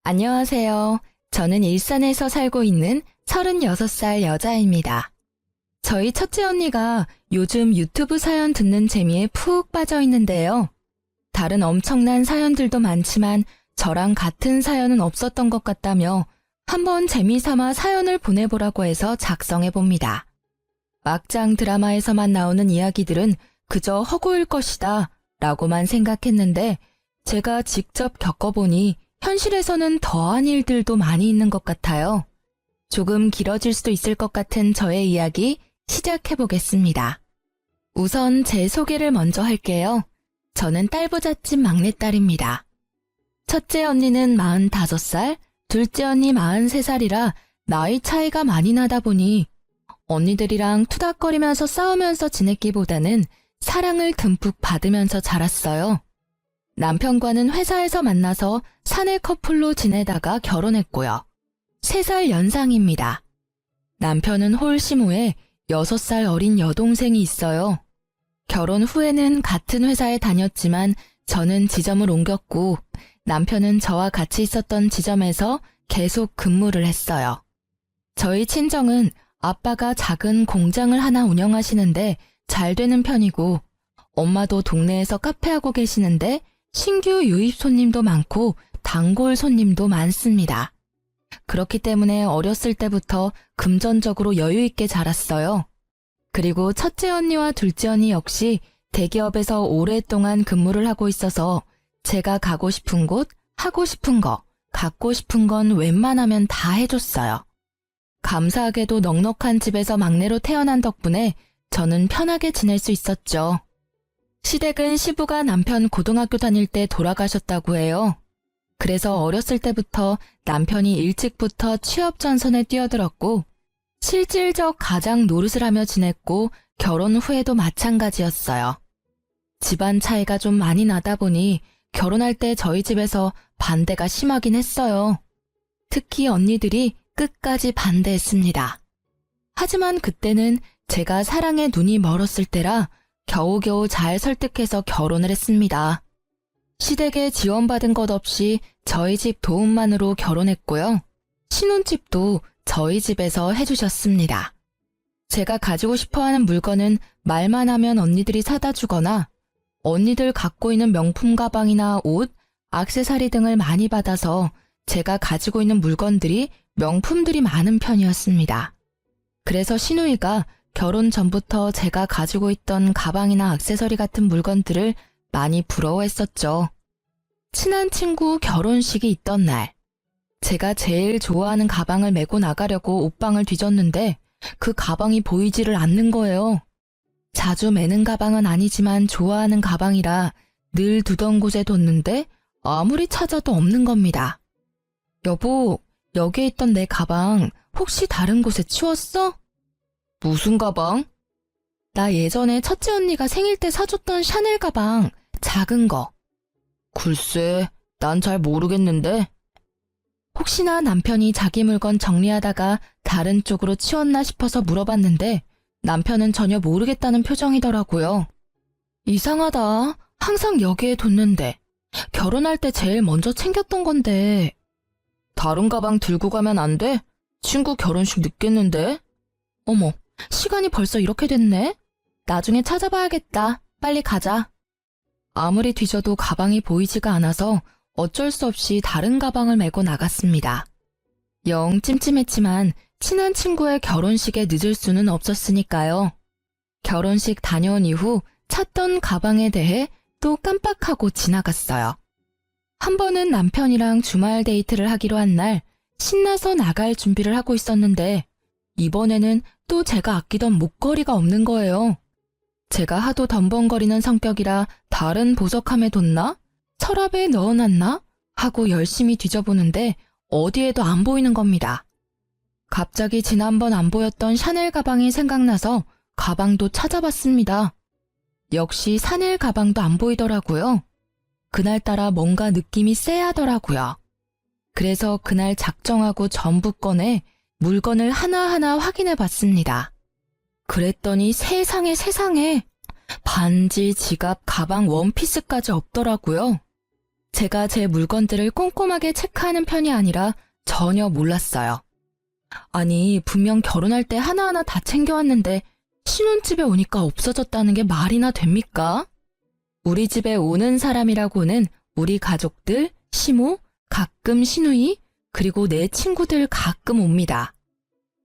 안녕하세요. 저는 일산에서 살고 있는 36살 여자입니다. 저희 첫째 언니가 요즘 유튜브 사연 듣는 재미에 푹 빠져 있는데요. 다른 엄청난 사연들도 많지만 저랑 같은 사연은 없었던 것 같다며 한번 재미삼아 사연을 보내보라고 해서 작성해봅니다. 막장 드라마에서만 나오는 이야기들은 그저 허구일 것이다 라고만 생각했는데 제가 직접 겪어보니 현실에서는 더한 일들도 많이 있는 것 같아요. 조금 길어질 수도 있을 것 같은 저의 이야기 시작해보겠습니다. 우선 제 소개를 먼저 할게요. 저는 딸부잣집 막내딸입니다. 첫째 언니는 45살, 둘째 언니 43살이라 나이 차이가 많이 나다 보니 언니들이랑 투닥거리면서 싸우면서 지냈기보다는 사랑을 듬뿍 받으면서 자랐어요. 남편과는 회사에서 만나서 사내 커플로 지내다가 결혼했고요. 3살 연상입니다. 남편은 홀씨 후에 6살 어린 여동생이 있어요. 결혼 후에는 같은 회사에 다녔지만 저는 지점을 옮겼고 남편은 저와 같이 있었던 지점에서 계속 근무를 했어요. 저희 친정은 아빠가 작은 공장을 하나 운영하시는데 잘 되는 편이고 엄마도 동네에서 카페하고 계시는데 신규 유입 손님도 많고 단골 손님도 많습니다. 그렇기 때문에 어렸을 때부터 금전적으로 여유 있게 자랐어요. 그리고 첫째 언니와 둘째 언니 역시 대기업에서 오랫동안 근무를 하고 있어서 제가 가고 싶은 곳, 하고 싶은 거, 갖고 싶은 건 웬만하면 다 해줬어요. 감사하게도 넉넉한 집에서 막내로 태어난 덕분에 저는 편하게 지낼 수 있었죠. 시댁은 시부가 남편 고등학교 다닐 때 돌아가셨다고 해요. 그래서 어렸을 때부터 남편이 일찍부터 취업 전선에 뛰어들었고 실질적 가장 노릇을 하며 지냈고 결혼 후에도 마찬가지였어요. 집안 차이가 좀 많이 나다 보니 결혼할 때 저희 집에서 반대가 심하긴 했어요. 특히 언니들이 끝까지 반대했습니다. 하지만 그때는 제가 사랑에 눈이 멀었을 때라 겨우겨우 잘 설득해서 결혼을 했습니다. 시댁에 지원받은 것 없이 저희 집 도움만으로 결혼했고요. 신혼집도 저희 집에서 해주셨습니다. 제가 가지고 싶어하는 물건은 말만 하면 언니들이 사다 주거나 언니들 갖고 있는 명품 가방이나 옷, 액세서리 등을 많이 받아서 제가 가지고 있는 물건들이 명품들이 많은 편이었습니다. 그래서 시누이가 결혼 전부터 제가 가지고 있던 가방이나 액세서리 같은 물건들을 많이 부러워했었죠. 친한 친구 결혼식이 있던 날, 제가 제일 좋아하는 가방을 메고 나가려고 옷방을 뒤졌는데 그 가방이 보이지를 않는 거예요. 자주 매는 가방은 아니지만 좋아하는 가방이라 늘 두던 곳에 뒀는데 아무리 찾아도 없는 겁니다. 여보, 여기에 있던 내 가방 혹시 다른 곳에 치웠어? 무슨 가방? 나 예전에 첫째 언니가 생일 때 사줬던 샤넬 가방, 작은 거. 글쎄, 난 잘 모르겠는데. 혹시나 남편이 자기 물건 정리하다가 다른 쪽으로 치웠나 싶어서 물어봤는데 남편은 전혀 모르겠다는 표정이더라고요. 이상하다. 항상 여기에 뒀는데. 결혼할 때 제일 먼저 챙겼던 건데. 다른 가방 들고 가면 안 돼? 친구 결혼식 늦겠는데? 어머, 시간이 벌써 이렇게 됐네? 나중에 찾아봐야겠다. 빨리 가자. 아무리 뒤져도 가방이 보이지가 않아서 어쩔 수 없이 다른 가방을 메고 나갔습니다. 영 찜찜했지만 친한 친구의 결혼식에 늦을 수는 없었으니까요. 결혼식 다녀온 이후 찾던 가방에 대해 또 깜빡하고 지나갔어요. 한 번은 남편이랑 주말 데이트를 하기로 한 날 신나서 나갈 준비를 하고 있었는데 이번에는 또 제가 아끼던 목걸이가 없는 거예요. 제가 하도 덤벙거리는 성격이라 다른 보석함에 뒀나? 서랍에 넣어놨나? 하고 열심히 뒤져보는데 어디에도 안 보이는 겁니다. 갑자기 지난번 안 보였던 샤넬 가방이 생각나서 가방도 찾아봤습니다. 역시 샤넬 가방도 안 보이더라고요. 그날따라 뭔가 느낌이 쎄하더라고요. 그래서 그날 작정하고 전부 꺼내 물건을 하나하나 확인해 봤습니다. 그랬더니 세상에 반지, 지갑, 가방, 원피스까지 없더라고요. 제가 제 물건들을 꼼꼼하게 체크하는 편이 아니라 전혀 몰랐어요. 아니, 분명 결혼할 때 하나하나 다 챙겨왔는데 신혼집에 오니까 없어졌다는 게 말이나 됩니까? 우리 집에 오는 사람이라고는 우리 가족들, 시모, 가끔 시누이, 그리고 내 친구들 가끔 옵니다.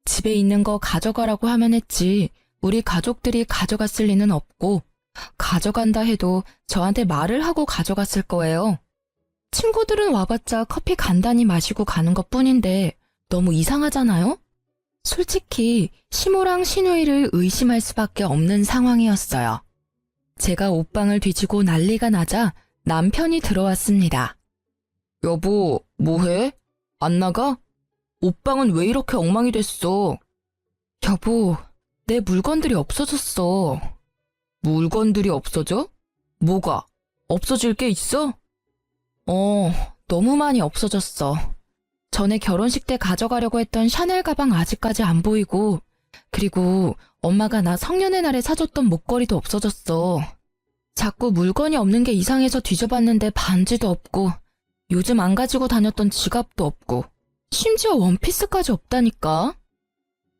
집에 있는 거 가져가라고 하면 했지 우리 가족들이 가져갔을 리는 없고 가져간다 해도 저한테 말을 하고 가져갔을 거예요. 친구들은 와봤자 커피 간단히 마시고 가는 것뿐인데 너무 이상하잖아요? 솔직히 시모랑 시누이를 의심할 수밖에 없는 상황이었어요. 제가 옷방을 뒤지고 난리가 나자 남편이 들어왔습니다. 여보, 뭐해? 안 나가? 옷방은 왜 이렇게 엉망이 됐어? 여보, 내 물건들이 없어졌어. 물건들이 없어져? 뭐가? 없어질 게 있어? 너무 많이 없어졌어. 전에 결혼식 때 가져가려고 했던 샤넬 가방 아직까지 안 보이고, 그리고 엄마가 나 성년의 날에 사줬던 목걸이도 없어졌어. 자꾸 물건이 없는 게 이상해서 뒤져봤는데 반지도 없고, 요즘 안 가지고 다녔던 지갑도 없고, 심지어 원피스까지 없다니까.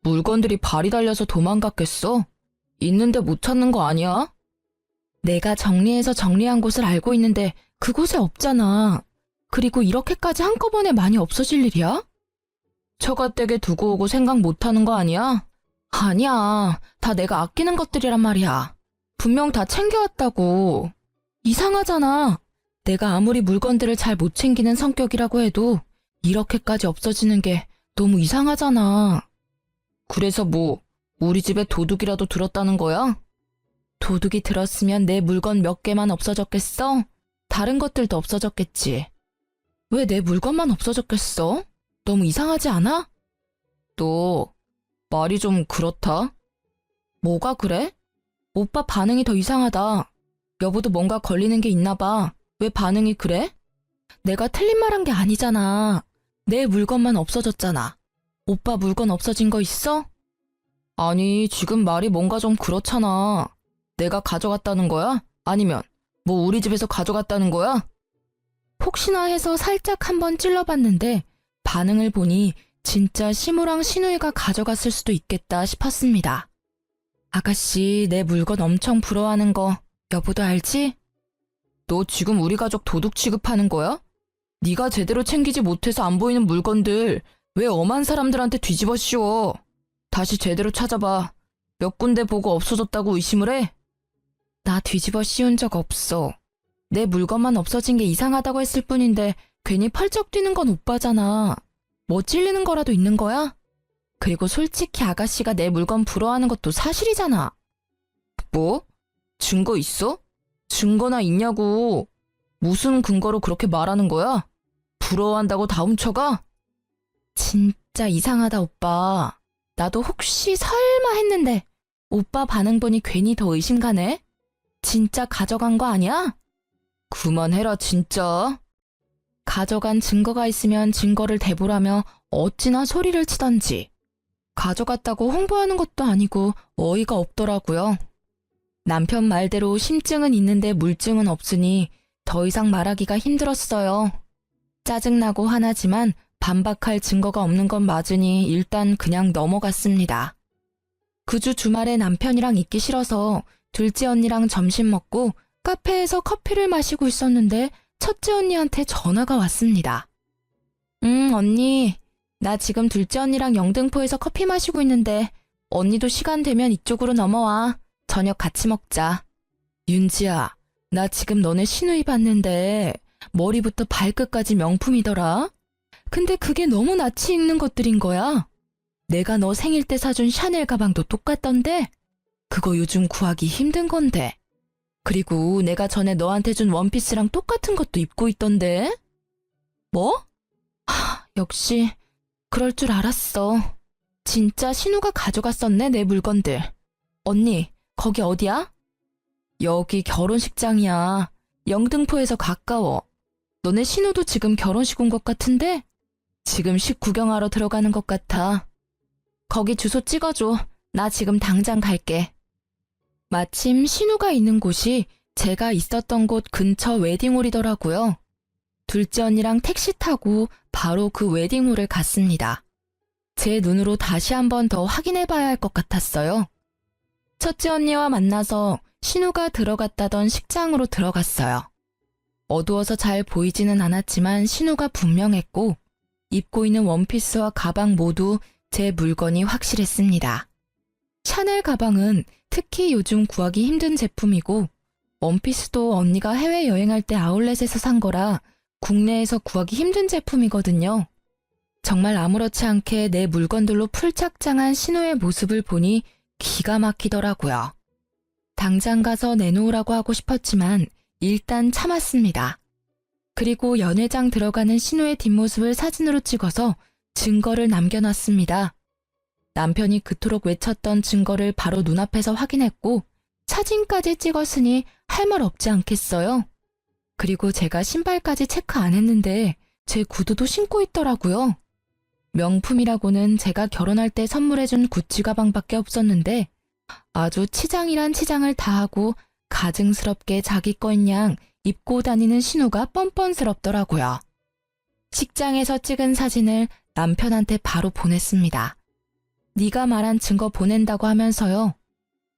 물건들이 발이 달려서 도망갔겠어? 있는데 못 찾는 거 아니야? 내가 정리해서 정리한 곳을 알고 있는데 그곳에 없잖아. 그리고 이렇게까지 한꺼번에 많이 없어질 일이야? 처가댁에 두고 오고 생각 못하는 거 아니야? 아니야. 다 내가 아끼는 것들이란 말이야. 분명 다 챙겨왔다고. 이상하잖아. 내가 아무리 물건들을 잘 못 챙기는 성격이라고 해도 이렇게까지 없어지는 게 너무 이상하잖아. 그래서 뭐, 우리 집에 도둑이라도 들었다는 거야? 도둑이 들었으면 내 물건 몇 개만 없어졌겠어? 다른 것들도 없어졌겠지. 왜 내 물건만 없어졌겠어? 너무 이상하지 않아? 너, 말이 좀 그렇다. 뭐가 그래? 오빠 반응이 더 이상하다. 여보도 뭔가 걸리는 게 있나 봐. 왜 반응이 그래? 내가 틀린 말 한 게 아니잖아. 내 물건만 없어졌잖아. 오빠 물건 없어진 거 있어? 아니, 지금 말이 뭔가 좀 그렇잖아. 내가 가져갔다는 거야? 아니면 뭐 우리 집에서 가져갔다는 거야? 혹시나 해서 살짝 한번 찔러봤는데 반응을 보니 진짜 시모랑 시누이가 가져갔을 수도 있겠다 싶었습니다. 아가씨, 내 물건 엄청 부러워하는 거 여보도 알지? 너 지금 우리 가족 도둑 취급하는 거야? 네가 제대로 챙기지 못해서 안 보이는 물건들 왜 엄한 사람들한테 뒤집어 씌워? 다시 제대로 찾아봐. 몇 군데 보고 없어졌다고 의심을 해? 나 뒤집어 씌운 적 없어. 내 물건만 없어진 게 이상하다고 했을 뿐인데 괜히 펄쩍 뛰는 건 오빠잖아. 뭐 찔리는 거라도 있는 거야? 그리고 솔직히 아가씨가 내 물건 부러워하는 것도 사실이잖아. 뭐? 증거 있어? 증거나 있냐고. 무슨 근거로 그렇게 말하는 거야? 부러워한다고 다 훔쳐가? 진짜 이상하다, 오빠. 나도 혹시 설마 했는데 오빠 반응 보니 괜히 더 의심가네? 진짜 가져간 거 아니야? 그만해라, 진짜. 가져간 증거가 있으면 증거를 대보라며 어찌나 소리를 치던지. 가져갔다고 홍보하는 것도 아니고 어이가 없더라고요. 남편 말대로 심증은 있는데 물증은 없으니 더 이상 말하기가 힘들었어요. 짜증나고 화나지만 반박할 증거가 없는 건 맞으니 일단 그냥 넘어갔습니다. 그 주 주말에 남편이랑 있기 싫어서 둘째 언니랑 점심 먹고 카페에서 커피를 마시고 있었는데 첫째 언니한테 전화가 왔습니다. 언니, 나 지금 둘째 언니랑 영등포에서 커피 마시고 있는데 언니도 시간 되면 이쪽으로 넘어와. 저녁 같이 먹자. 윤지야, 나 지금 너네 시누이 봤는데 머리부터 발끝까지 명품이더라. 근데 그게 너무 낯이 익는 것들인 거야. 내가 너 생일 때 사준 샤넬 가방도 똑같던데? 그거 요즘 구하기 힘든 건데. 그리고 내가 전에 너한테 준 원피스랑 똑같은 것도 입고 있던데? 뭐? 역시 그럴 줄 알았어. 진짜 신우가 가져갔었네, 내 물건들. 언니, 거기 어디야? 여기 결혼식장이야. 영등포에서 가까워. 너네 신우도 지금 결혼식 온 것 같은데? 지금 식 구경하러 들어가는 것 같아. 거기 주소 찍어줘. 나 지금 당장 갈게. 마침 신우가 있는 곳이 제가 있었던 곳 근처 웨딩홀이더라고요. 둘째 언니랑 택시 타고 바로 그 웨딩홀을 갔습니다. 제 눈으로 다시 한 번 더 확인해 봐야 할 것 같았어요. 첫째 언니와 만나서 신우가 들어갔다던 식장으로 들어갔어요. 어두워서 잘 보이지는 않았지만 신우가 분명했고 입고 있는 원피스와 가방 모두 제 물건이 확실했습니다. 샤넬 가방은 특히 요즘 구하기 힘든 제품이고 원피스도 언니가 해외여행할 때 아울렛에서 산 거라 국내에서 구하기 힘든 제품이거든요. 정말 아무렇지 않게 내 물건들로 풀착장한 신우의 모습을 보니 기가 막히더라고요. 당장 가서 내놓으라고 하고 싶었지만 일단 참았습니다. 그리고 연회장 들어가는 신우의 뒷모습을 사진으로 찍어서 증거를 남겨놨습니다. 남편이 그토록 외쳤던 증거를 바로 눈앞에서 확인했고 사진까지 찍었으니 할 말 없지 않겠어요? 그리고 제가 신발까지 체크 안 했는데 제 구두도 신고 있더라고요. 명품이라고는 제가 결혼할 때 선물해준 구찌 가방밖에 없었는데 아주 치장이란 치장을 다하고 가증스럽게 자기 거인 양 입고 다니는 신우가 뻔뻔스럽더라고요. 식장에서 찍은 사진을 남편한테 바로 보냈습니다. 네가 말한 증거 보낸다고 하면서요.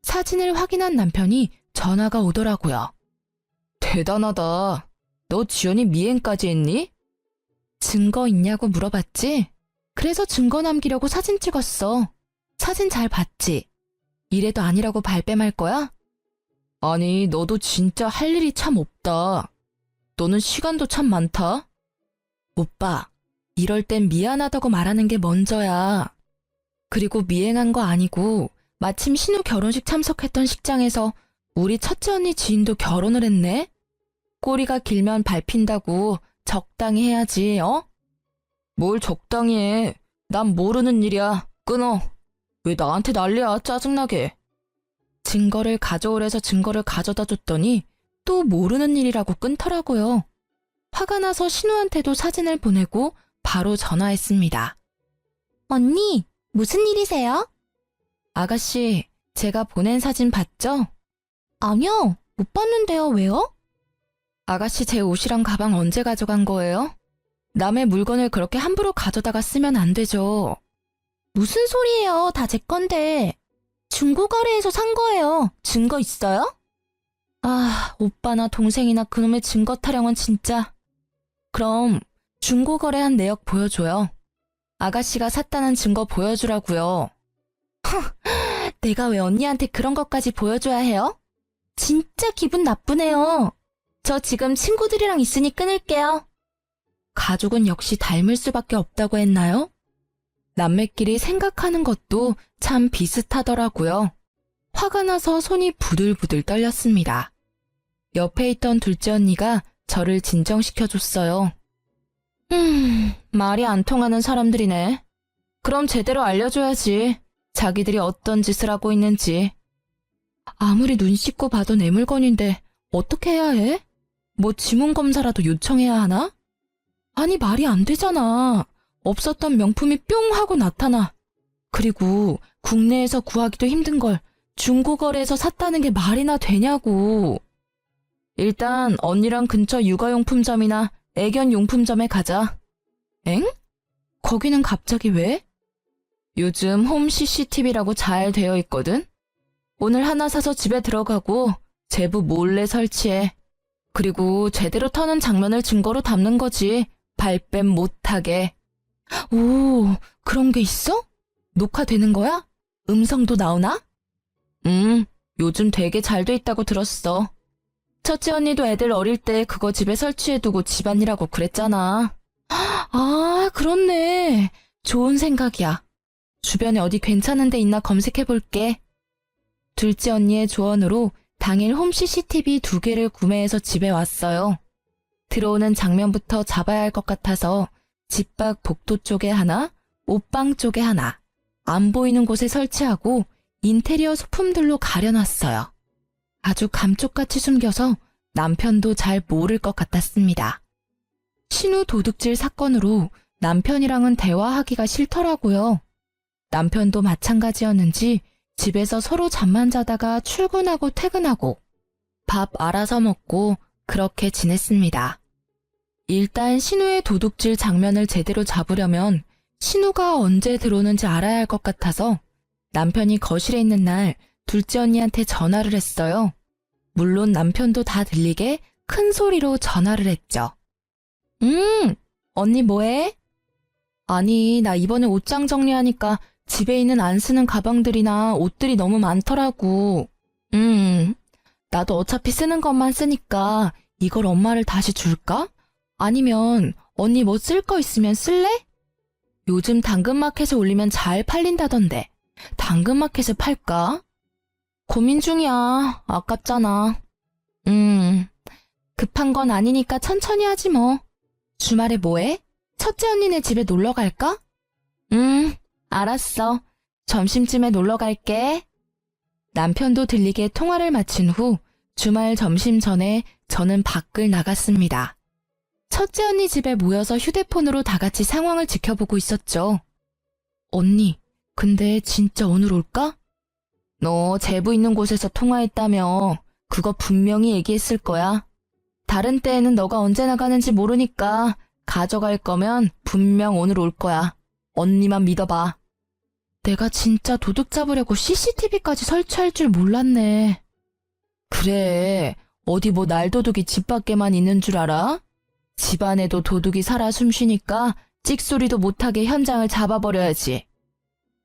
사진을 확인한 남편이 전화가 오더라고요. 대단하다. 너 지연이 미행까지 했니? 증거 있냐고 물어봤지? 그래서 증거 남기려고 사진 찍었어. 사진 잘 봤지? 이래도 아니라고 발뺌할 거야? 아니, 너도 진짜 할 일이 참 없다. 너는 시간도 참 많다. 오빠, 이럴 땐 미안하다고 말하는 게 먼저야. 그리고 미행한 거 아니고 마침 신우 결혼식 참석했던 식장에서 우리 첫째 언니 지인도 결혼을 했네? 꼬리가 길면 밟힌다고 적당히 해야지, 어? 뭘 적당히 해. 난 모르는 일이야. 끊어. 왜 나한테 난리야, 짜증나게. 증거를 가져오래서 증거를 가져다 줬더니 또 모르는 일이라고 끊더라고요. 화가 나서 신우한테도 사진을 보내고 바로 전화했습니다. 언니, 무슨 일이세요? 아가씨, 제가 보낸 사진 봤죠? 아니요, 못 봤는데요. 왜요? 아가씨 제 옷이랑 가방 언제 가져간 거예요? 남의 물건을 그렇게 함부로 가져다가 쓰면 안 되죠. 무슨 소리예요? 다 제 건데. 중고거래에서 산 거예요. 증거 있어요? 아, 오빠나 동생이나 그놈의 증거 타령은 진짜. 그럼 중고거래한 내역 보여줘요. 아가씨가 샀다는 증거 보여주라고요. 내가 왜 언니한테 그런 것까지 보여줘야 해요? 진짜 기분 나쁘네요. 저 지금 친구들이랑 있으니 끊을게요. 가족은 역시 닮을 수밖에 없다고 했나요? 남매끼리 생각하는 것도 참 비슷하더라고요. 화가 나서 손이 부들부들 떨렸습니다. 옆에 있던 둘째 언니가 저를 진정시켜줬어요. 말이 안 통하는 사람들이네. 그럼 제대로 알려줘야지. 자기들이 어떤 짓을 하고 있는지. 아무리 눈 씻고 봐도 내 물건인데 어떻게 해야 해? 뭐 지문검사라도 요청해야 하나? 아니, 말이 안 되잖아. 없었던 명품이 뿅 하고 나타나. 그리고 국내에서 구하기도 힘든 걸 중고거래에서 샀다는 게 말이나 되냐고. 일단 언니랑 근처 육아용품점이나 애견용품점에 가자. 엥? 거기는 갑자기 왜? 요즘 홈 CCTV라고 잘 되어 있거든? 오늘 하나 사서 집에 들어가고 제부 몰래 설치해. 그리고 제대로 터는 장면을 증거로 담는 거지. 발뺌 못하게. 오, 그런 게 있어? 녹화되는 거야? 음성도 나오나? 요즘 되게 잘 돼 있다고 들었어. 첫째 언니도 애들 어릴 때 그거 집에 설치해두고 집안일하고 그랬잖아. 아, 그렇네. 좋은 생각이야. 주변에 어디 괜찮은 데 있나 검색해볼게. 둘째 언니의 조언으로 당일 홈 CCTV 2개를 구매해서 집에 왔어요. 들어오는 장면부터 잡아야 할 것 같아서 집 밖 복도 쪽에 하나, 옷방 쪽에 하나, 안 보이는 곳에 설치하고 인테리어 소품들로 가려놨어요. 아주 감쪽같이 숨겨서 남편도 잘 모를 것 같았습니다. 신우 도둑질 사건으로 남편이랑은 대화하기가 싫더라고요. 남편도 마찬가지였는지 집에서 서로 잠만 자다가 출근하고 퇴근하고 밥 알아서 먹고 그렇게 지냈습니다. 일단 신우의 도둑질 장면을 제대로 잡으려면 신우가 언제 들어오는지 알아야 할 것 같아서 남편이 거실에 있는 날 둘째 언니한테 전화를 했어요. 물론 남편도 다 들리게 큰 소리로 전화를 했죠. 언니 뭐해? 아니, 나 이번에 옷장 정리하니까 집에 있는 안 쓰는 가방들이나 옷들이 너무 많더라고. 나도 어차피 쓰는 것만 쓰니까 이걸 엄마를 다시 줄까? 아니면 언니 뭐 쓸 거 있으면 쓸래? 요즘 당근마켓에 올리면 잘 팔린다던데 당근마켓에 팔까? 고민 중이야. 아깝잖아. 급한 건 아니니까 천천히 하지 뭐. 주말에 뭐해? 첫째 언니네 집에 놀러 갈까? 알았어. 점심쯤에 놀러 갈게. 남편도 들리게 통화를 마친 후 주말 점심 전에 저는 밖을 나갔습니다. 첫째 언니 집에 모여서 휴대폰으로 다 같이 상황을 지켜보고 있었죠. 언니, 근데 진짜 오늘 올까? 너 제부 있는 곳에서 통화했다며. 그거 분명히 얘기했을 거야. 다른 때에는 너가 언제 나가는지 모르니까 가져갈 거면 분명 오늘 올 거야. 언니만 믿어봐. 내가 진짜 도둑 잡으려고 CCTV까지 설치할 줄 몰랐네. 그래, 어디 뭐 날도둑이 집 밖에만 있는 줄 알아? 집 안에도 도둑이 살아 숨쉬니까 찍소리도 못하게 현장을 잡아버려야지.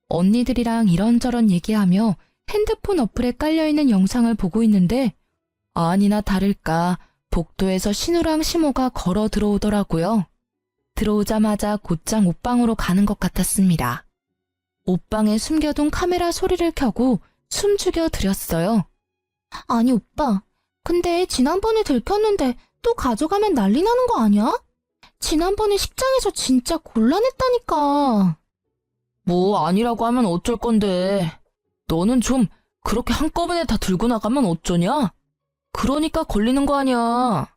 언니들이랑 이런저런 얘기하며 핸드폰 어플에 깔려있는 영상을 보고 있는데 아니나 다를까 복도에서 신우랑 시모가 걸어 들어오더라고요. 들어오자마자 곧장 옷방으로 가는 것 같았습니다. 옷방에 숨겨둔 카메라 소리를 켜고 숨죽여 드렸어요. 아니 오빠, 근데 지난번에 들켰는데 또 가져가면 난리 나는 거 아니야? 지난번에 식장에서 진짜 곤란했다니까. 뭐 아니라고 하면 어쩔 건데. 너는 좀 그렇게 한꺼번에 다 들고 나가면 어쩌냐? 그러니까 걸리는 거 아니야.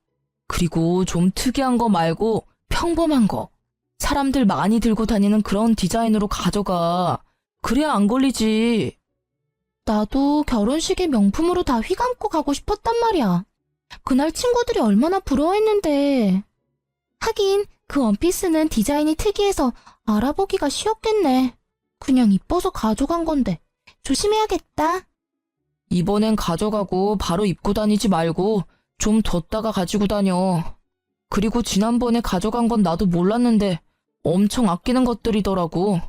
그리고 좀 특이한 거 말고 평범한 거. 사람들 많이 들고 다니는 그런 디자인으로 가져가. 그래야 안 걸리지. 나도 결혼식에 명품으로 다 휘감고 가고 싶었단 말이야. 그날 친구들이 얼마나 부러워했는데. 하긴 그 원피스는 디자인이 특이해서 알아보기가 쉬웠겠네. 그냥 이뻐서 가져간 건데 조심해야겠다. 이번엔 가져가고 바로 입고 다니지 말고 좀 뒀다가 가지고 다녀. 그리고 지난번에 가져간 건 나도 몰랐는데 엄청 아끼는 것들이더라고.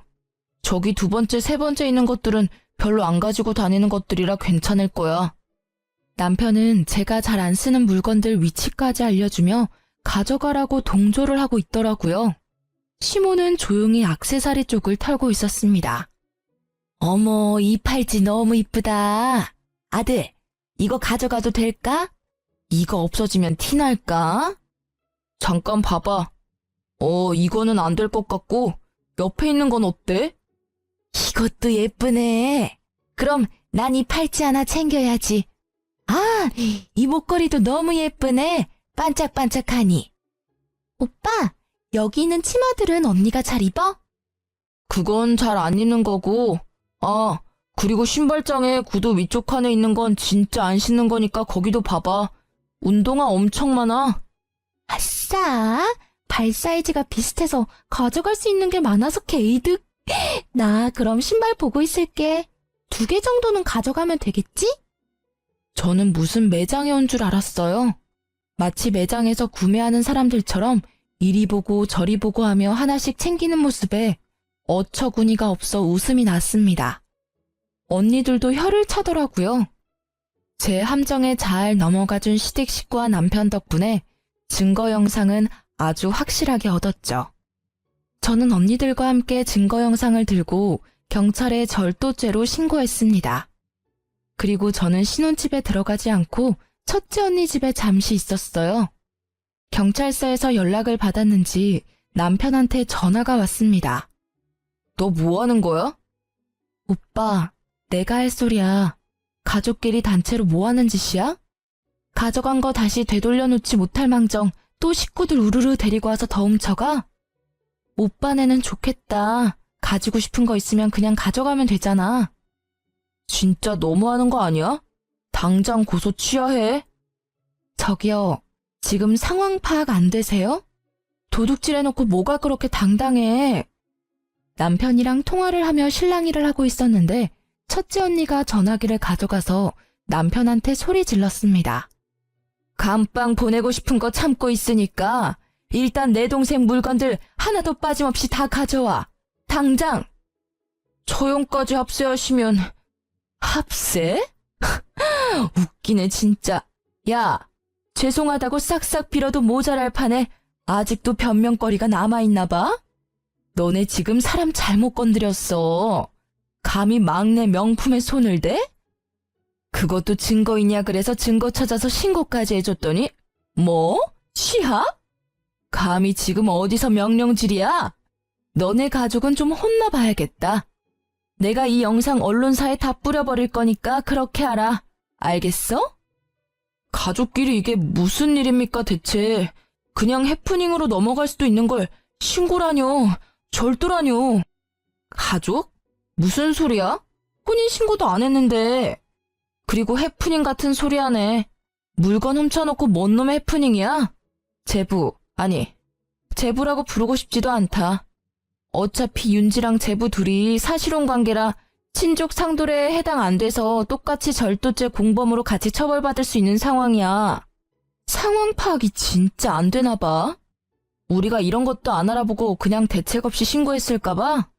저기 두 번째, 세 번째 있는 것들은 별로 안 가지고 다니는 것들이라 괜찮을 거야. 남편은 제가 잘 안 쓰는 물건들 위치까지 알려주며 가져가라고 동조를 하고 있더라고요. 시모는 조용히 액세서리 쪽을 털고 있었습니다. 어머, 이 팔찌 너무 이쁘다. 아들, 이거 가져가도 될까? 이거 없어지면 티날까? 잠깐 봐봐. 이거는 안 될 것 같고 옆에 있는 건 어때? 이것도 예쁘네. 그럼 난 이 팔찌 하나 챙겨야지. 아, 이 목걸이도 너무 예쁘네. 반짝반짝하니. 오빠, 여기 있는 치마들은 언니가 잘 입어? 그건 잘 안 입는 거고. 그리고 신발장에 구두 위쪽 칸에 있는 건 진짜 안 신는 거니까 거기도 봐봐. 운동화 엄청 많아. 아싸, 발 사이즈가 비슷해서 가져갈 수 있는 게 많아서 개이득. 나 그럼 신발 보고 있을게. 2개 정도는 가져가면 되겠지? 저는 무슨 매장에 온 줄 알았어요. 마치 매장에서 구매하는 사람들처럼 이리 보고 저리 보고 하며 하나씩 챙기는 모습에 어처구니가 없어 웃음이 났습니다. 언니들도 혀를 차더라고요. 제 함정에 잘 넘어가준 시댁 식구와 남편 덕분에 증거 영상은 아주 확실하게 얻었죠. 저는 언니들과 함께 증거 영상을 들고 경찰에 절도죄로 신고했습니다. 그리고 저는 신혼집에 들어가지 않고 첫째 언니 집에 잠시 있었어요. 경찰서에서 연락을 받았는지 남편한테 전화가 왔습니다. 너 뭐 하는 거야? 오빠, 내가 할 소리야. 가족끼리 단체로 뭐 하는 짓이야? 가져간 거 다시 되돌려놓지 못할 망정 또 식구들 우르르 데리고 와서 더 훔쳐가? 오빠네는 좋겠다. 가지고 싶은 거 있으면 그냥 가져가면 되잖아. 진짜 너무하는 거 아니야? 당장 고소 취하해. 저기요, 지금 상황 파악 안 되세요? 도둑질해놓고 뭐가 그렇게 당당해? 남편이랑 통화를 하며 실랑이를 하고 있었는데 첫째 언니가 전화기를 가져가서 남편한테 소리 질렀습니다. 감빵 보내고 싶은 거 참고 있으니까 일단 내 동생 물건들 하나도 빠짐없이 다 가져와. 당장! 처용까지 합세하시면... 합세? 웃기네 진짜. 야, 죄송하다고 싹싹 빌어도 모자랄 판에 아직도 변명거리가 남아있나 봐? 너네 지금 사람 잘못 건드렸어. 감히 막내 명품에 손을 대? 그것도 증거이냐 그래서 증거 찾아서 신고까지 해줬더니 뭐? 취합? 감히 지금 어디서 명령질이야? 너네 가족은 좀 혼나봐야겠다. 내가 이 영상 언론사에 다 뿌려버릴 거니까 그렇게 하라. 알겠어? 가족끼리 이게 무슨 일입니까 대체. 그냥 해프닝으로 넘어갈 수도 있는 걸 신고라뇨. 절도라뇨. 가족? 무슨 소리야? 혼인신고도 안 했는데. 그리고 해프닝 같은 소리 하네. 물건 훔쳐놓고 뭔 놈의 해프닝이야? 제부, 아니, 제부라고 부르고 싶지도 않다. 어차피 윤지랑 제부 둘이 사실혼 관계라 친족 상도례에 해당 안 돼서 똑같이 절도죄 공범으로 같이 처벌받을 수 있는 상황이야. 상황 파악이 진짜 안 되나 봐. 우리가 이런 것도 안 알아보고 그냥 대책 없이 신고했을까 봐?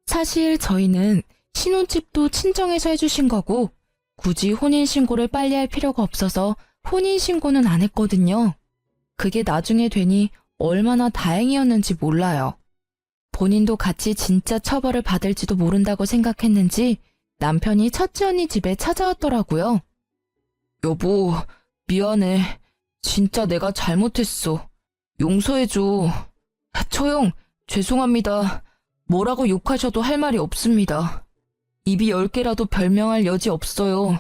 사실 저희는 신혼집도 친정에서 해주신 거고 굳이 혼인신고를 빨리 할 필요가 없어서 혼인신고는 안 했거든요. 그게 나중에 되니 얼마나 다행이었는지 몰라요. 본인도 같이 진짜 처벌을 받을지도 모른다고 생각했는지 남편이 첫째 언니 집에 찾아왔더라고요. 여보, 미안해. 진짜 내가 잘못했어. 용서해줘. 처형, 죄송합니다. 뭐라고 욕하셔도 할 말이 없습니다. 입이 10개라도 별명할 여지 없어요.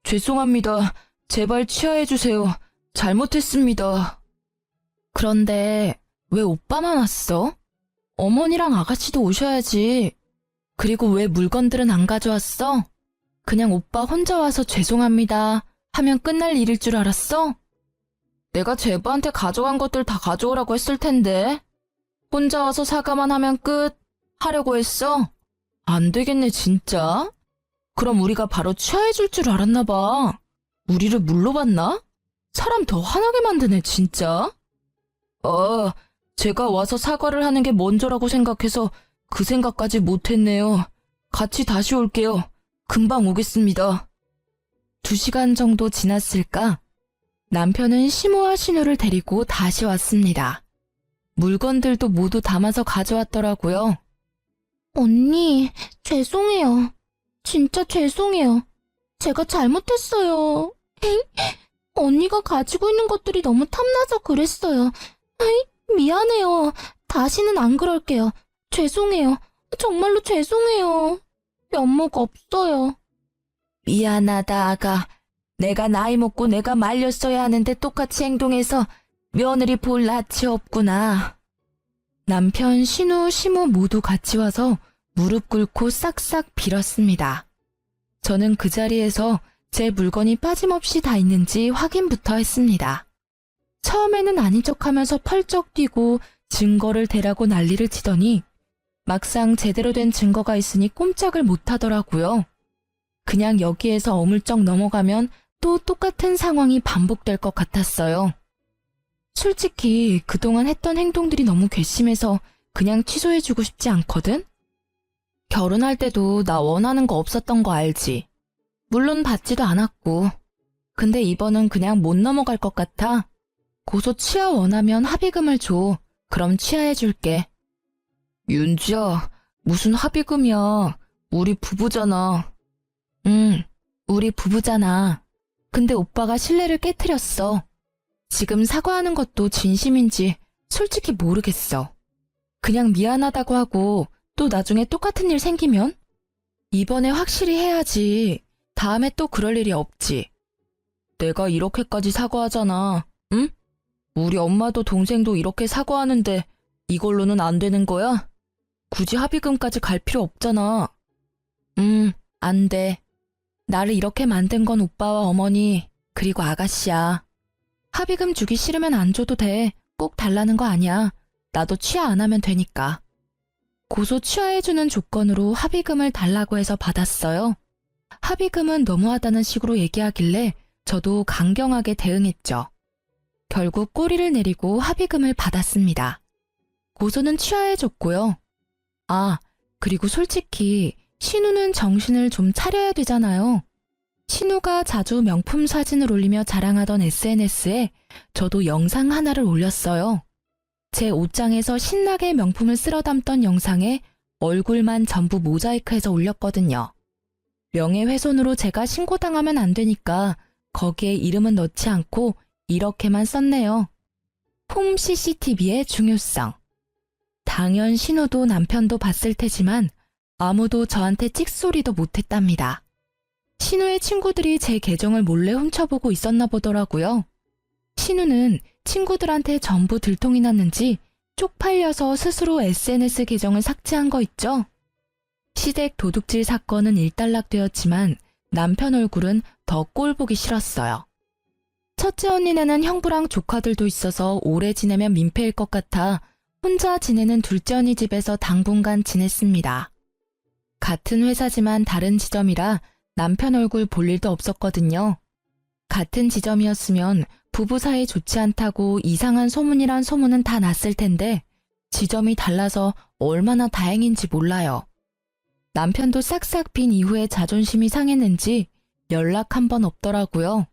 죄송합니다. 제발 치하해주세요. 잘못했습니다. 그런데 왜 오빠만 왔어? 어머니랑 아가씨도 오셔야지. 그리고 왜 물건들은 안 가져왔어? 그냥 오빠 혼자 와서 죄송합니다 하면 끝날 일일 줄 알았어? 내가 제부한테 가져간 것들 다 가져오라고 했을 텐데. 혼자 와서 사과만 하면 끝 하려고 했어? 안 되겠네 진짜. 그럼 우리가 바로 취하해줄 줄 알았나 봐. 우리를 물러봤나? 사람 더 화나게 만드네 진짜. 제가 와서 사과를 하는 게 먼저라고 생각해서 그 생각까지 못했네요. 같이 다시 올게요. 금방 오겠습니다. 2시간 정도 지났을까? 남편은 시모와 신우를 데리고 다시 왔습니다. 물건들도 모두 담아서 가져왔더라고요. 언니, 죄송해요. 진짜 죄송해요. 제가 잘못했어요. 언니가 가지고 있는 것들이 너무 탐나서 그랬어요. 미안해요. 다시는 안 그럴게요. 죄송해요. 정말로 죄송해요. 면목 없어요. 미안하다, 아가. 내가 나이 먹고 내가 말렸어야 하는데 똑같이 행동해서 며느리 볼 낯이 없구나. 남편, 신우, 시모 모두 같이 와서 무릎 꿇고 싹싹 빌었습니다. 저는 그 자리에서 제 물건이 빠짐없이 다 있는지 확인부터 했습니다. 처음에는 아닌 척하면서 펄쩍 뛰고 증거를 대라고 난리를 치더니 막상 제대로 된 증거가 있으니 꼼짝을 못하더라고요. 그냥 여기에서 어물쩍 넘어가면 또 똑같은 상황이 반복될 것 같았어요. 솔직히 그동안 했던 행동들이 너무 괘씸해서 그냥 취소해주고 싶지 않거든? 결혼할 때도 나 원하는 거 없었던 거 알지? 물론 받지도 않았고. 근데 이번은 그냥 못 넘어갈 것 같아. 고소 취하 원하면 합의금을 줘. 그럼 취하해줄게. 윤지야, 무슨 합의금이야. 우리 부부잖아. 응, 우리 부부잖아. 근데 오빠가 신뢰를 깨트렸어. 지금 사과하는 것도 진심인지 솔직히 모르겠어. 그냥 미안하다고 하고 또 나중에 똑같은 일 생기면? 이번에 확실히 해야지. 다음에 또 그럴 일이 없지. 내가 이렇게까지 사과하잖아. 응? 우리 엄마도 동생도 이렇게 사과하는데 이걸로는 안 되는 거야? 굳이 합의금까지 갈 필요 없잖아. 안 돼. 나를 이렇게 만든 건 오빠와 어머니 그리고 아가씨야. 합의금 주기 싫으면 안 줘도 돼. 꼭 달라는 거 아니야. 나도 취하 안 하면 되니까. 고소 취하해주는 조건으로 합의금을 달라고 해서 받았어요. 합의금은 너무하다는 식으로 얘기하길래 저도 강경하게 대응했죠. 결국 꼬리를 내리고 합의금을 받았습니다. 고소는 취하해줬고요. 아, 그리고 솔직히 신우는 정신을 좀 차려야 되잖아요. 신우가 자주 명품 사진을 올리며 자랑하던 SNS에 저도 영상 하나를 올렸어요. 제 옷장에서 신나게 명품을 쓸어 담던 영상에 얼굴만 전부 모자이크해서 올렸거든요. 명예훼손으로 제가 신고당하면 안 되니까 거기에 이름은 넣지 않고 이렇게만 썼네요. 홈 CCTV의 중요성. 당연 신우도 남편도 봤을 테지만 아무도 저한테 찍소리도 못했답니다. 신우의 친구들이 제 계정을 몰래 훔쳐보고 있었나 보더라고요. 신우는 친구들한테 전부 들통이 났는지 쪽팔려서 스스로 SNS 계정을 삭제한 거 있죠? 시댁 도둑질 사건은 일단락되었지만 남편 얼굴은 더 꼴보기 싫었어요. 첫째 언니네는 형부랑 조카들도 있어서 오래 지내면 민폐일 것 같아 혼자 지내는 둘째 언니 집에서 당분간 지냈습니다. 같은 회사지만 다른 지점이라 남편 얼굴 볼 일도 없었거든요. 같은 지점이었으면 부부 사이 좋지 않다고 이상한 소문이란 소문은 다 났을 텐데 지점이 달라서 얼마나 다행인지 몰라요. 남편도 싹싹 빈 이후에 자존심이 상했는지 연락 한 번 없더라고요.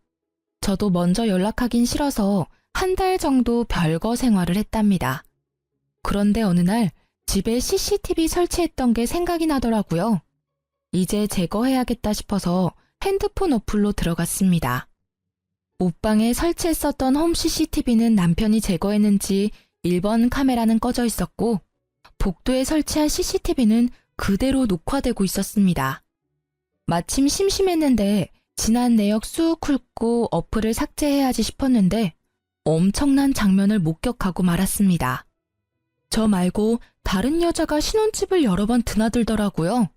저도 먼저 연락하긴 싫어서 한 달 정도 별거 생활을 했답니다. 그런데 어느 날 집에 CCTV 설치했던 게 생각이 나더라고요. 이제 제거해야겠다 싶어서 핸드폰 어플로 들어갔습니다. 옷방에 설치했었던 홈 CCTV는 남편이 제거했는지 1번 카메라는 꺼져 있었고 복도에 설치한 CCTV는 그대로 녹화되고 있었습니다. 마침 심심했는데 지난 내역 쑥 훑고 어플을 삭제해야지 싶었는데 엄청난 장면을 목격하고 말았습니다. 저 말고 다른 여자가 신혼집을 여러 번 드나들더라고요.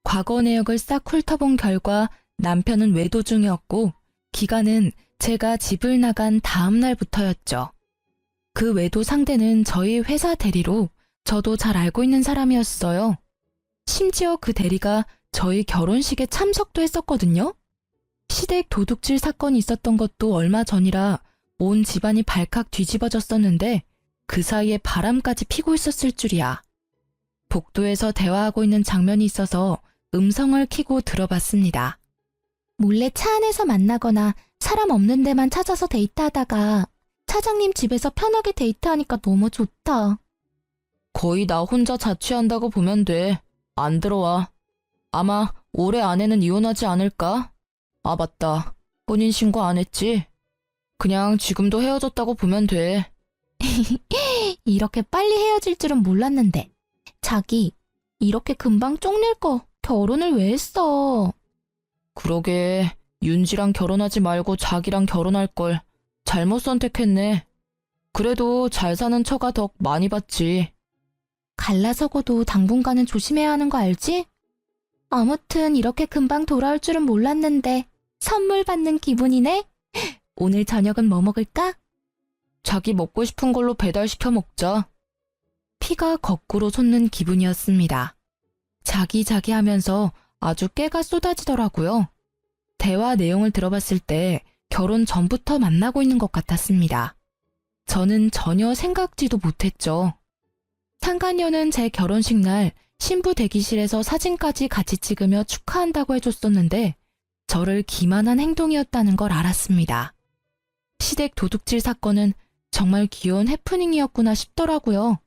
과거 내역을 싹 훑어본 결과 남편은 외도 중이었고 기간은 제가 집을 나간 다음 날부터였죠. 그 외도 상대는 저희 회사 대리로 저도 잘 알고 있는 사람이었어요. 심지어 그 대리가 저희 결혼식에 참석도 했었거든요. 시댁 도둑질 사건이 있었던 것도 얼마 전이라 온 집안이 발칵 뒤집어졌었는데 그 사이에 바람까지 피고 있었을 줄이야. 복도에서 대화하고 있는 장면이 있어서 음성을 켜고 들어봤습니다. 몰래 차 안에서 만나거나 사람 없는 데만 찾아서 데이트하다가 차장님 집에서 편하게 데이트하니까 너무 좋다. 거의 나 혼자 자취한다고 보면 돼. 안 들어와. 아마 올해 안에는 이혼하지 않을까? 아 맞다. 혼인신고 안 했지? 그냥 지금도 헤어졌다고 보면 돼. 이렇게 빨리 헤어질 줄은 몰랐는데. 자기, 이렇게 금방 쪽낼 거 결혼을 왜 했어? 그러게, 윤지랑 결혼하지 말고 자기랑 결혼할 걸. 잘못 선택했네. 그래도 잘 사는 처가 덕 많이 봤지. 갈라서고도 당분간은 조심해야 하는 거 알지? 아무튼 이렇게 금방 돌아올 줄은 몰랐는데 선물 받는 기분이네? 오늘 저녁은 뭐 먹을까? 자기 먹고 싶은 걸로 배달시켜 먹자. 피가 거꾸로 솟는 기분이었습니다. 자기 하면서 아주 깨가 쏟아지더라고요. 대화 내용을 들어봤을 때 결혼 전부터 만나고 있는 것 같았습니다. 저는 전혀 생각지도 못했죠. 상간녀는 제 결혼식 날 신부 대기실에서 사진까지 같이 찍으며 축하한다고 해줬었는데 저를 기만한 행동이었다는 걸 알았습니다. 시댁 도둑질 사건은 정말 귀여운 해프닝이었구나 싶더라고요.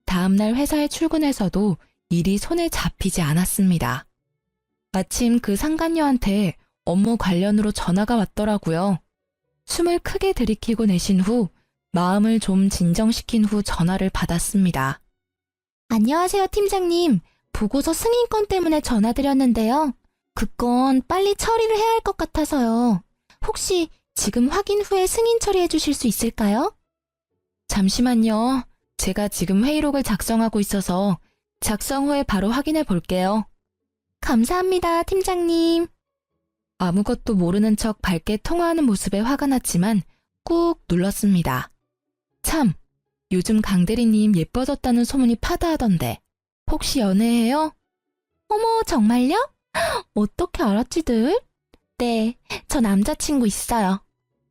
다음날 회사에 출근해서도 일이 손에 잡히지 않았습니다. 마침 그 상간녀한테 업무 관련으로 전화가 왔더라고요. 숨을 크게 들이키고 내쉰 후 마음을 좀 진정시킨 후 전화를 받았습니다. 안녕하세요, 팀장님. 보고서 승인권 때문에 전화드렸는데요. 그 건 빨리 처리를 해야 할 것 같아서요. 혹시 지금 확인 후에 승인 처리해 주실 수 있을까요? 잠시만요. 제가 지금 회의록을 작성하고 있어서 작성 후에 바로 확인해 볼게요. 감사합니다, 팀장님. 아무것도 모르는 척 밝게 통화하는 모습에 화가 났지만 꾹 눌렀습니다. 참, 요즘 강대리님 예뻐졌다는 소문이 파다하던데 혹시 연애해요? 어머, 정말요? 어떻게 알았지들? 네, 저 남자친구 있어요.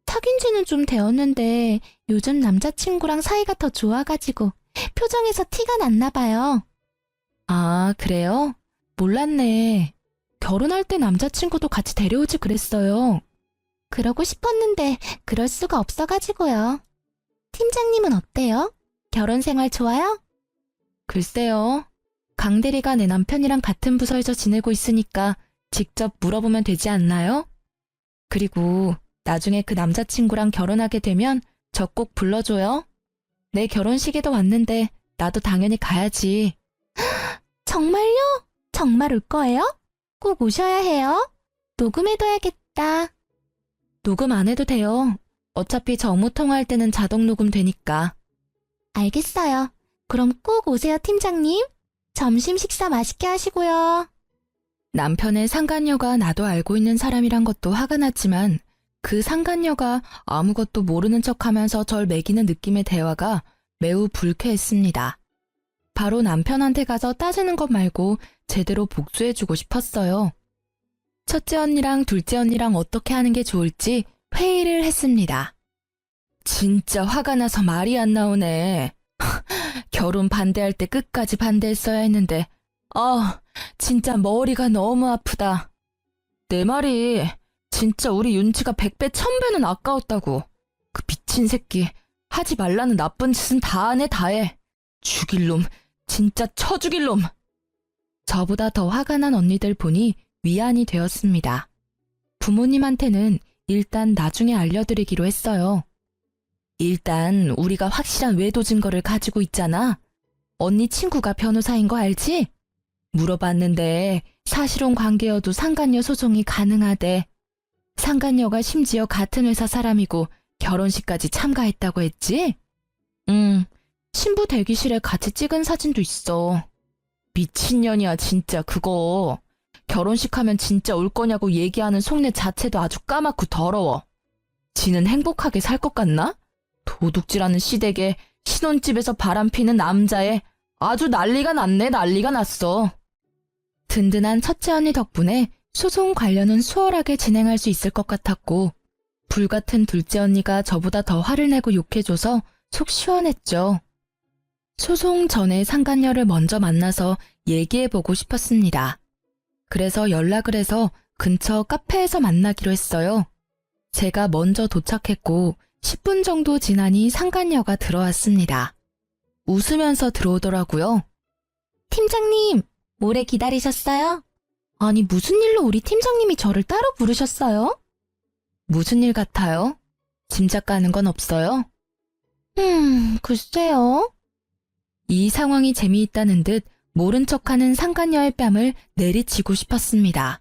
사귄 지는 좀 되었는데 요즘 남자친구랑 사이가 더 좋아가지고 표정에서 티가 났나 봐요. 아, 그래요? 몰랐네. 결혼할 때 남자친구도 같이 데려오지 그랬어요. 그러고 싶었는데 그럴 수가 없어가지고요. 팀장님은 어때요? 결혼 생활 좋아요? 글쎄요. 강대리가 내 남편이랑 같은 부서에서 지내고 있으니까 직접 물어보면 되지 않나요? 그리고 나중에 그 남자친구랑 결혼하게 되면 저 꼭 불러줘요. 내 결혼식에도 왔는데 나도 당연히 가야지. 정말요? 정말 올 거예요? 꼭 오셔야 해요. 녹음해둬야겠다. 녹음 안 해도 돼요. 어차피 저 업무 통화할 때는 자동 녹음 되니까. 알겠어요. 그럼 꼭 오세요, 팀장님. 점심 식사 맛있게 하시고요. 남편의 상간녀가 나도 알고 있는 사람이란 것도 화가 났지만 그 상간녀가 아무것도 모르는 척하면서 절 매기는 느낌의 대화가 매우 불쾌했습니다. 바로 남편한테 가서 따지는 것 말고 제대로 복수해주고 싶었어요. 첫째 언니랑 둘째 언니랑 어떻게 하는 게 좋을지 회의를 했습니다. 진짜 화가 나서 말이 안 나오네. 결혼 반대할 때 끝까지 반대했어야 했는데 진짜 머리가 너무 아프다. 내 말이 진짜 우리 윤지가 100배 1000배는 아까웠다고. 그 미친 새끼 하지 말라는 나쁜 짓은 다 하네 다 해. 죽일 놈 진짜 쳐 죽일 놈. 저보다 더 화가 난 언니들 보니 위안이 되었습니다. 부모님한테는 일단 나중에 알려드리기로 했어요. 일단 우리가 확실한 외도 증거를 가지고 있잖아. 언니 친구가 변호사인 거 알지? 물어봤는데 사실혼 관계여도 상간녀 소송이 가능하대. 상간녀가 심지어 같은 회사 사람이고 결혼식까지 참가했다고 했지? 신부 대기실에 같이 찍은 사진도 있어. 미친년이야 진짜 그거. 결혼식 하면 진짜 올 거냐고 얘기하는 속내 자체도 아주 까맣고 더러워. 지는 행복하게 살 것 같나? 도둑질하는 시댁에 신혼집에서 바람피는 남자에 아주 난리가 났네 난리가 났어. 든든한 첫째 언니 덕분에 소송 관련은 수월하게 진행할 수 있을 것 같았고 불같은 둘째 언니가 저보다 더 화를 내고 욕해줘서 속 시원했죠. 소송 전에 상간녀를 먼저 만나서 얘기해보고 싶었습니다. 그래서 연락을 해서 근처 카페에서 만나기로 했어요. 제가 먼저 도착했고 10분 정도 지나니 상간녀가 들어왔습니다. 웃으면서 들어오더라고요. 팀장님, 오래 기다리셨어요? 아니 무슨 일로 우리 팀장님이 저를 따로 부르셨어요? 무슨 일 같아요? 짐작 가는 건 없어요? 글쎄요. 이 상황이 재미있다는 듯 모른 척하는 상간녀의 뺨을 내리치고 싶었습니다.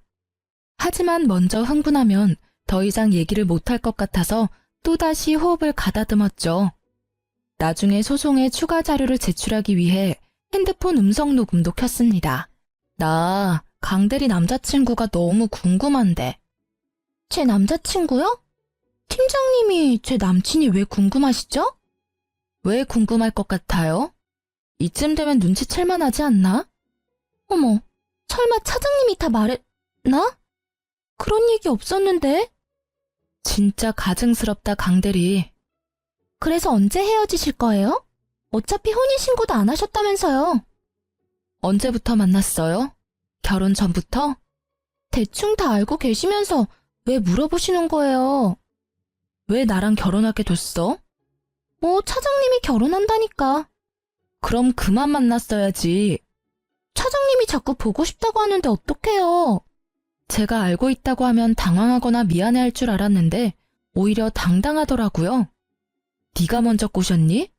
하지만 먼저 흥분하면 더 이상 얘기를 못할 것 같아서 또다시 호흡을 가다듬었죠. 나중에 소송에 추가 자료를 제출하기 위해 핸드폰 음성 녹음도 켰습니다. 나 강대리 남자친구가 너무 궁금한데. 제 남자친구요? 팀장님이 제 남친이 왜 궁금하시죠? 왜 궁금할 것 같아요? 이쯤 되면 눈치챌만 하지 않나? 어머, 설마 차장님이 다 말했나? 그런 얘기 없었는데? 진짜 가증스럽다 강대리. 그래서 언제 헤어지실 거예요? 어차피 혼인신고도 안 하셨다면서요. 언제부터 만났어요? 결혼 전부터? 대충 다 알고 계시면서 왜 물어보시는 거예요? 왜 나랑 결혼하게 됐어? 차장님이 결혼한다니까. 그럼 그만 만났어야지. 차장님이 자꾸 보고 싶다고 하는데 어떡해요? 제가 알고 있다고 하면 당황하거나 미안해할 줄 알았는데 오히려 당당하더라고요. 네가 먼저 꼬셨니?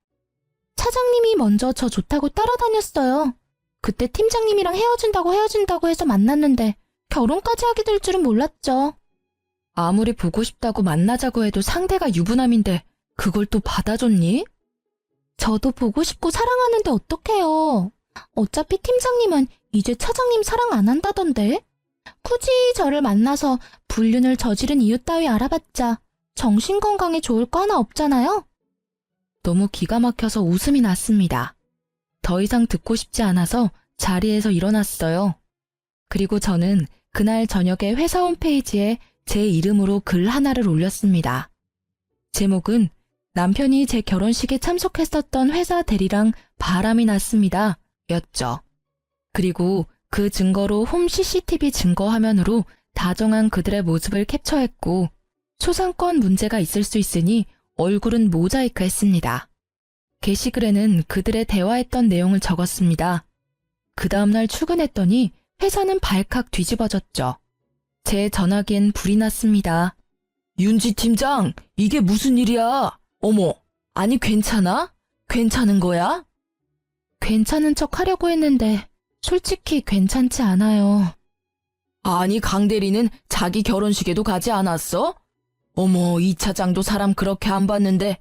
차장님이 먼저 저 좋다고 따라다녔어요. 그때 팀장님이랑 헤어진다고 해서 만났는데 결혼까지 하게 될 줄은 몰랐죠. 아무리 보고 싶다고 만나자고 해도 상대가 유부남인데 그걸 또 받아줬니? 저도 보고 싶고 사랑하는데 어떡해요. 어차피 팀장님은 이제 차장님 사랑 안 한다던데. 굳이 저를 만나서 불륜을 저지른 이유 따위 알아봤자 정신건강에 좋을 거 하나 없잖아요. 너무 기가 막혀서 웃음이 났습니다. 더 이상 듣고 싶지 않아서 자리에서 일어났어요. 그리고 저는 그날 저녁에 회사 홈페이지에 제 이름으로 글 하나를 올렸습니다. 제목은 남편이 제 결혼식에 참석했었던 회사 대리랑 바람이 났습니다. 였죠. 그리고 그 증거로 홈 CCTV 증거 화면으로 다정한 그들의 모습을 캡처했고 초상권 문제가 있을 수 있으니 얼굴은 모자이크 했습니다. 게시글에는 그들의 대화했던 내용을 적었습니다. 그 다음날 출근했더니 회사는 발칵 뒤집어졌죠. 제 전화기엔 불이 났습니다. 윤지 팀장, 이게 무슨 일이야? 어머, 아니 괜찮아? 괜찮은 거야? 괜찮은 척 하려고 했는데 솔직히 괜찮지 않아요. 아니 강 대리는 자기 결혼식에도 가지 않았어? 어머, 이 차장도 사람 그렇게 안 봤는데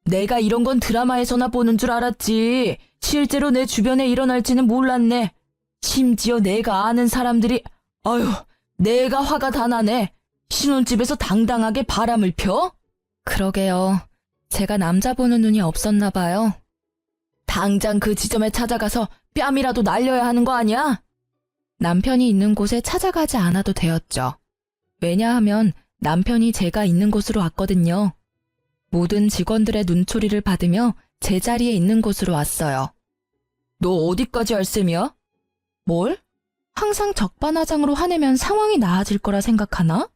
내가 이런 건 드라마에서나 보는 줄 알았지. 실제로 내 주변에 일어날지는 몰랐네. 심지어 내가 아는 사람들이 아유, 내가 화가 다 나네. 신혼집에서 당당하게 바람을 펴? 그러게요. 제가 남자 보는 눈이 없었나 봐요. 당장 그 지점에 찾아가서 뺨이라도 날려야 하는 거 아니야? 남편이 있는 곳에 찾아가지 않아도 되었죠. 왜냐하면 남편이 제가 있는 곳으로 왔거든요. 모든 직원들의 눈초리를 받으며 제 자리에 있는 곳으로 왔어요. 너 어디까지 할 셈이야? 뭘? 항상 적반하장으로 화내면 상황이 나아질 거라 생각하나?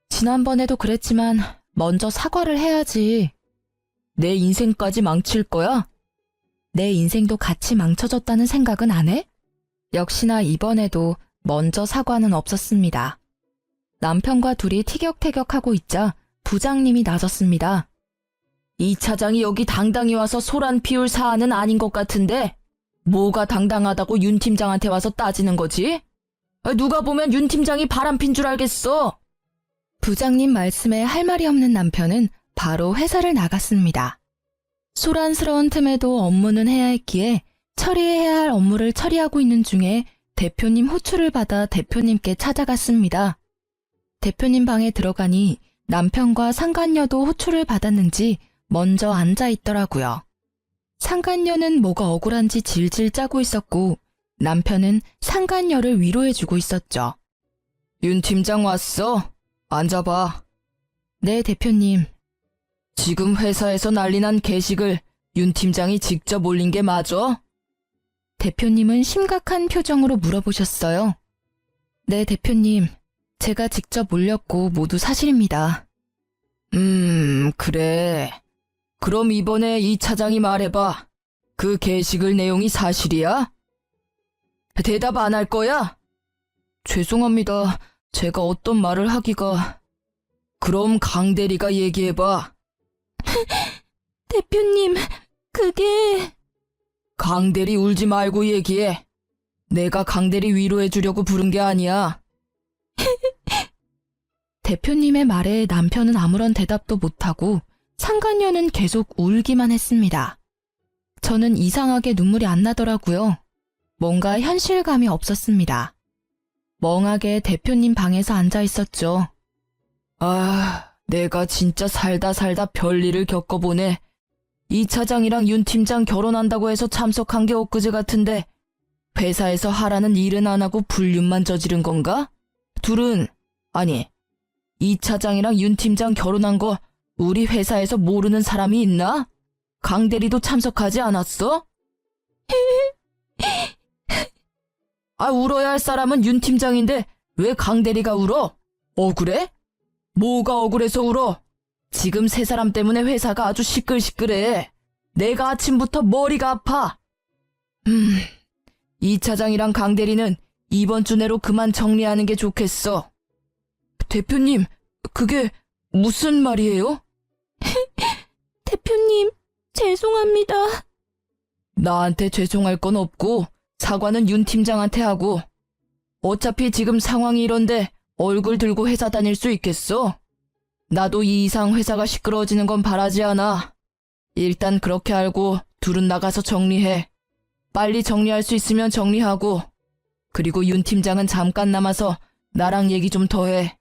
지난번에도 그랬지만 먼저 사과를 해야지. 내 인생까지 망칠 거야? 내 인생도 같이 망쳐졌다는 생각은 안 해? 역시나 이번에도 먼저 사과는 없었습니다. 남편과 둘이 티격태격하고 있자 부장님이 나섰습니다. 이 차장이 여기 당당히 와서 소란 피울 사안은 아닌 것 같은데 뭐가 당당하다고 윤 팀장한테 와서 따지는 거지? 누가 보면 윤 팀장이 바람핀 줄 알겠어. 부장님 말씀에 할 말이 없는 남편은 바로 회사를 나갔습니다. 소란스러운 틈에도 업무는 해야 했기에 처리해야 할 업무를 처리하고 있는 중에 대표님 호출을 받아 대표님께 찾아갔습니다. 대표님 방에 들어가니 남편과 상간녀도 호출을 받았는지 먼저 앉아 있더라고요. 상간녀는 뭐가 억울한지 질질 짜고 있었고 남편은 상간녀를 위로해주고 있었죠. 윤 팀장 왔어? 앉아봐. 네, 대표님. 지금 회사에서 난리 난 게시글 윤 팀장이 직접 올린 게 맞아? 대표님은 심각한 표정으로 물어보셨어요. 네, 대표님. 제가 직접 올렸고 모두 사실입니다. 그래. 그럼 이번에 이 차장이 말해봐. 그 게시글 내용이 사실이야? 대답 안 할 거야? 죄송합니다. 제가 어떤 말을 하기가... 그럼 강 대리가 얘기해봐. 대표님, 그게... 강 대리 울지 말고 얘기해. 내가 강 대리 위로해주려고 부른 게 아니야. 대표님의 말에 남편은 아무런 대답도 못하고 상간녀는 계속 울기만 했습니다. 저는 이상하게 눈물이 안 나더라고요. 뭔가 현실감이 없었습니다. 멍하게 대표님 방에서 앉아 있었죠. 아, 내가 진짜 살다 별일을 겪어보네. 이 차장이랑 윤 팀장 결혼한다고 해서 참석한 게 엊그제 같은데 회사에서 하라는 일은 안 하고 불륜만 저지른 건가? 둘은, 아니, 이 차장이랑 윤 팀장 결혼한 거 우리 회사에서 모르는 사람이 있나? 강 대리도 참석하지 않았어? 아, 울어야 할 사람은 윤 팀장인데 왜 강 대리가 울어? 억울해? 뭐가 억울해서 울어? 지금 세 사람 때문에 회사가 아주 시끌시끌해. 내가 아침부터 머리가 아파. 이 차장이랑 강 대리는 이번 주 내로 그만 정리하는 게 좋겠어. 대표님, 그게 무슨 말이에요? 대표님, 죄송합니다. 나한테 죄송할 건 없고 사과는 윤 팀장한테 하고. 어차피 지금 상황이 이런데 얼굴 들고 회사 다닐 수 있겠어? 나도 이 이상 회사가 시끄러워지는 건 바라지 않아. 일단 그렇게 알고 둘은 나가서 정리해. 빨리 정리할 수 있으면 정리하고. 그리고 윤 팀장은 잠깐 남아서 나랑 얘기 좀 더 해.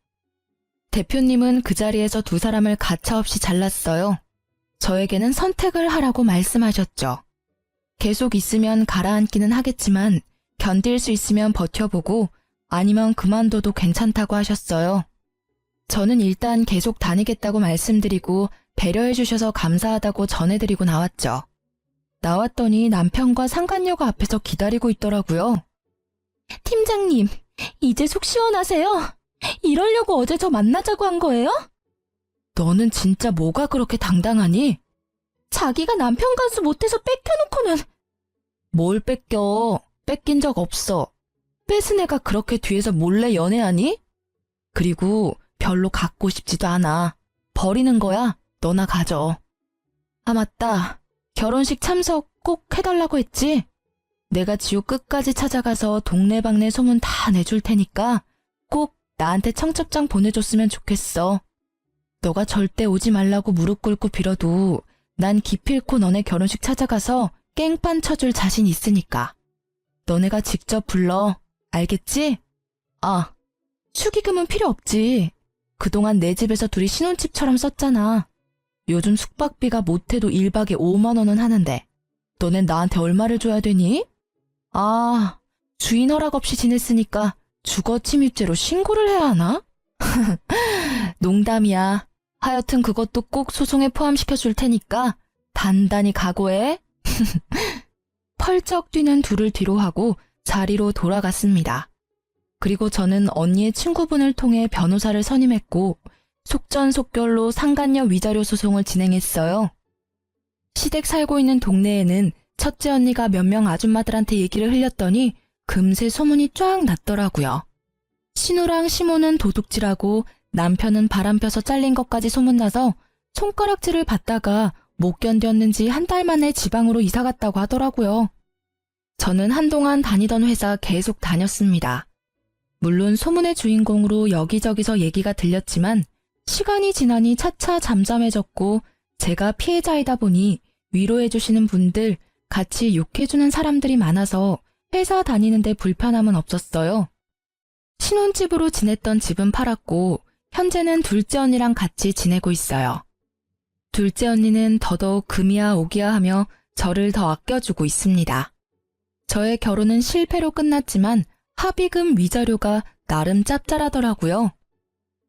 대표님은 그 자리에서 두 사람을 가차없이 잘랐어요. 저에게는 선택을 하라고 말씀하셨죠. 계속 있으면 가라앉기는 하겠지만 견딜 수 있으면 버텨보고 아니면 그만둬도 괜찮다고 하셨어요. 저는 일단 계속 다니겠다고 말씀드리고 배려해 주셔서 감사하다고 전해드리고 나왔죠. 나왔더니 남편과 상간녀가 앞에서 기다리고 있더라고요. 팀장님, 이제 속 시원하세요? 이러려고 어제 저 만나자고 한 거예요? 너는 진짜 뭐가 그렇게 당당하니? 자기가 남편 간수 못해서 뺏겨놓고는. 뭘 뺏겨? 뺏긴 적 없어. 뺏은 애가 그렇게 뒤에서 몰래 연애하니? 그리고 별로 갖고 싶지도 않아. 버리는 거야. 너나 가져. 아, 맞다. 결혼식 참석 꼭 해달라고 했지? 내가 지옥 끝까지 찾아가서 동네방네 소문 다 내줄 테니까 꼭 나한테 청첩장 보내줬으면 좋겠어. 너가 절대 오지 말라고 무릎 꿇고 빌어도 난 기필코 너네 결혼식 찾아가서 깽판 쳐줄 자신 있으니까. 너네가 직접 불러. 알겠지? 아, 축의금은 필요 없지. 그동안 내 집에서 둘이 신혼집처럼 썼잖아. 요즘 숙박비가 못해도 1박에 5만 원은 하는데 너넨 나한테 얼마를 줘야 되니? 아, 주인 허락 없이 지냈으니까 주거 침입죄로 신고를 해야 하나? 농담이야. 하여튼 그것도 꼭 소송에 포함시켜 줄 테니까 단단히 각오해. 펄쩍 뛰는 둘을 뒤로 하고 자리로 돌아갔습니다. 그리고 저는 언니의 친구분을 통해 변호사를 선임했고 속전속결로 상간녀 위자료 소송을 진행했어요. 시댁 살고 있는 동네에는 첫째 언니가 몇 명 아줌마들한테 얘기를 흘렸더니 금세 소문이 쫙 났더라고요. 신우랑 시모는 도둑질하고 남편은 바람 펴서 잘린 것까지 소문나서 손가락질을 받다가 못 견뎠는지 한 달 만에 지방으로 이사 갔다고 하더라고요. 저는 한동안 다니던 회사 계속 다녔습니다. 물론 소문의 주인공으로 여기저기서 얘기가 들렸지만 시간이 지나니 차차 잠잠해졌고 제가 피해자이다 보니 위로해주시는 분들, 같이 욕해주는 사람들이 많아서 회사 다니는데 불편함은 없었어요. 신혼집으로 지냈던 집은 팔았고 현재는 둘째 언니랑 같이 지내고 있어요. 둘째 언니는 더더욱 금이야 오기야 하며 저를 더 아껴주고 있습니다. 저의 결혼은 실패로 끝났지만 합의금 위자료가 나름 짭짤하더라고요.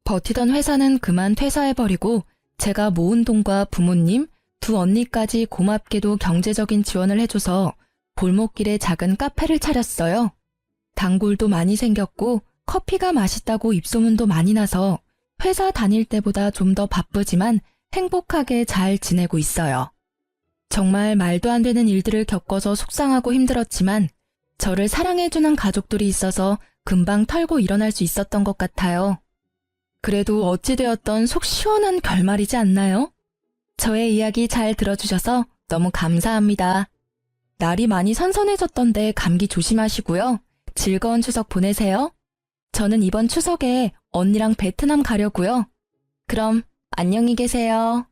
버티던 회사는 그만 퇴사해버리고 제가 모은 돈과 부모님, 두 언니까지 고맙게도 경제적인 지원을 해줘서 골목길에 작은 카페를 차렸어요. 단골도 많이 생겼고 커피가 맛있다고 입소문도 많이 나서 회사 다닐 때보다 좀 더 바쁘지만 행복하게 잘 지내고 있어요. 정말 말도 안 되는 일들을 겪어서 속상하고 힘들었지만 저를 사랑해주는 가족들이 있어서 금방 털고 일어날 수 있었던 것 같아요. 그래도 어찌되었던 속 시원한 결말이지 않나요? 저의 이야기 잘 들어주셔서 너무 감사합니다. 날이 많이 선선해졌던데 감기 조심하시고요. 즐거운 추석 보내세요. 저는 이번 추석에 언니랑 베트남 가려고요. 그럼 안녕히 계세요.